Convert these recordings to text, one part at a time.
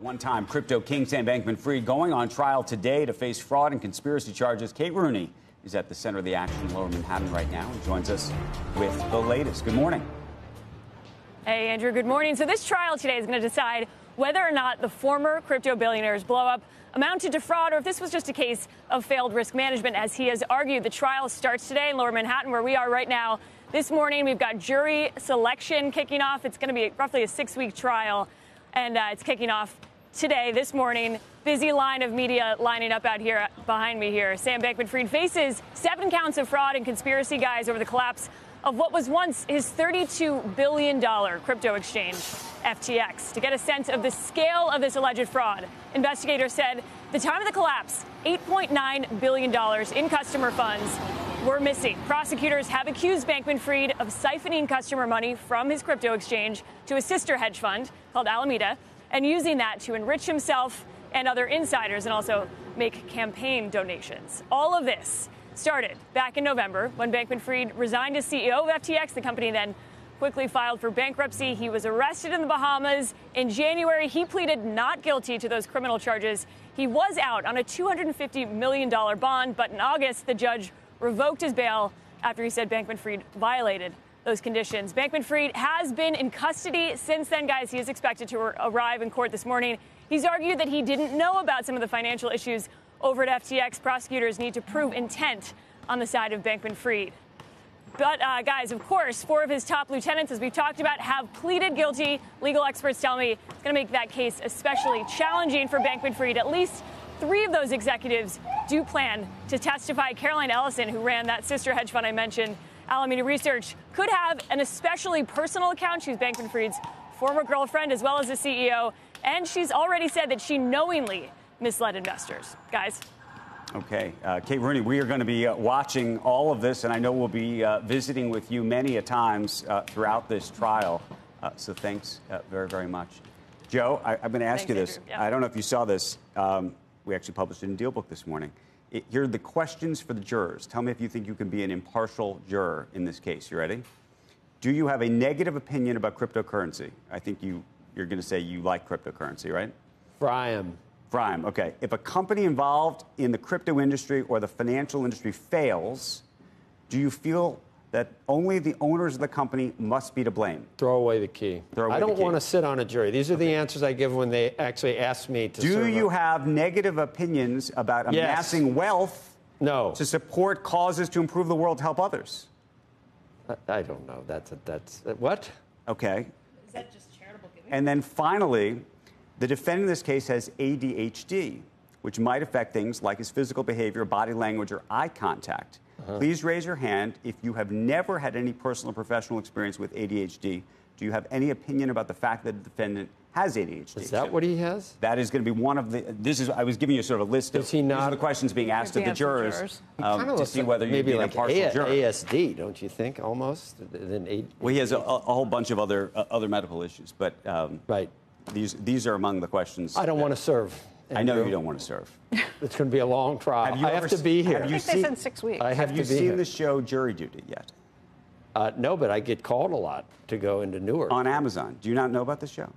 One-time crypto king Sam Bankman-Fried going on trial today to face fraud and conspiracy charges. Kate Rooney is at the center of the action in Lower Manhattan right now and joins us with the latest. Good morning. Hey, Andrew. Good morning. So this trial today is going to decide whether or not the former crypto billionaire's blow-up amounted to fraud or if this was just a case of failed risk management, as he has argued. The trial starts today in Lower Manhattan, where we are right now. This morning, we've got jury selection kicking off. It's going to be roughly a 6-week trial, and it's kicking off today, this morning. Busy line of media lining up out here behind me here. Sam Bankman-Fried faces 7 counts of fraud and conspiracy, guys, over the collapse of what was once his $32 billion crypto exchange, FTX. To get a sense of the scale of this alleged fraud, investigators said the time of the collapse, $8.9 billion in customer funds were missing. Prosecutors have accused Bankman-Fried of siphoning customer money from his crypto exchange to a sister hedge fund called Alameda and using that to enrich himself and other insiders and also make campaign donations. All of this started back in November when Bankman-Fried resigned as CEO of FTX. The company then quickly filed for bankruptcy. He was arrested in the Bahamas. In January, he pleaded not guilty to those criminal charges. He was out on a $250 million bond, but in August, the judge revoked his bail after he said Bankman-Fried violated those conditions. Bankman-Fried has been in custody since then, guys. He is expected to arrive in court this morning. He's argued that he didn't know about some of the financial issues over at FTX. Prosecutors need to prove intent on the side of Bankman-Fried. But, guys, of course, 4 of his top lieutenants, as we've talked about, have pleaded guilty. Legal experts tell me it's going to make that case especially challenging for Bankman-Fried. At least 3 of those executives do plan to testify. Caroline Ellison, who ran that sister hedge fund I mentioned, Alameda Research, could have an especially personal account. She's Bankman-Fried's former girlfriend as well as the CEO. And she's already said that she knowingly misled investors. Guys. Okay. Kate Rooney, we are going to be watching all of this, and I know we'll be visiting with you many a times throughout this trial. So thanks very, very much. Joe, I'm going to ask you this. Andrew. Yeah. I don't know if you saw this. We actually published it in Deal Book this morning. Here are the questions for the jurors. Tell me if you think you can be an impartial juror in this case. You ready? Do you have a negative opinion about cryptocurrency? I think you're going to say you like cryptocurrency, right? Fryam, okay. If a company involved in the crypto industry or the financial industry fails, do you feel that only the owners of the company must be to blame? Throw away the key. I don't want to sit on a jury. These are the answers I give when they actually ask me to serve. Do you have negative opinions about amassing wealth to support causes to improve the world to help others? I don't know. That's what? Okay. Is that just charitable giving? And then finally, the defendant in this case has ADHD, which might affect things like his physical behavior, body language, or eye contact. Please raise your hand if you have never had any personal or professional experience with ADHD. Do you have any opinion about the fact that the defendant has ADHD? Is that what he has? That is going to be one of the. I was giving you sort of a list of these are the questions being asked of the jurors to see whether you'd be an impartial juror. ASD, don't you think, almost? Well, he has a whole bunch of other medical issues, but right. These are among the questions. I don't want to serve. Andrew. I know you don't want to serve. It's going to be a long trial. I have to be here. I think they said 6 weeks. Have you seen the show Jury Duty yet? No, but I get called a lot to go into Newark. On Amazon. Do you not know about the show?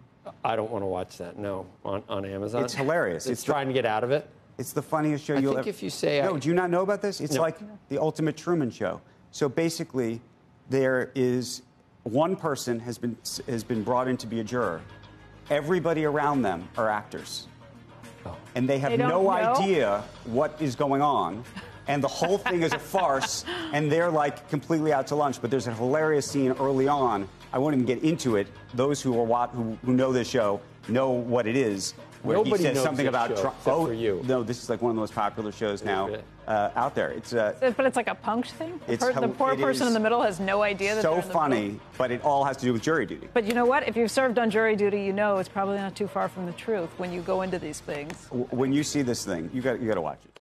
I don't want to watch that, no. On Amazon? It's hilarious. It's trying to get out of it? It's the funniest show you'll ever... if you say... No, do you not know about this? It's like the ultimate Truman Show. So basically, there is one person has been brought in to be a juror. Everybody around them are actors. And they have no idea what is going on. And the whole thing is a farce. And they're like completely out to lunch. But there's a hilarious scene early on. I won't even get into it. Those who know this show know what it is. Where Nobody he says knows something this about show, Trump. except for you. No, this is like one of the most popular shows now out there. It's but it's like a punk thing. The poor person in the middle has no idea that so they're in the funny, middle. but it all has to do with jury duty. But you know what? If you've served on jury duty, you know it's probably not too far from the truth when you go into these things. When you see this thing, you got to watch it.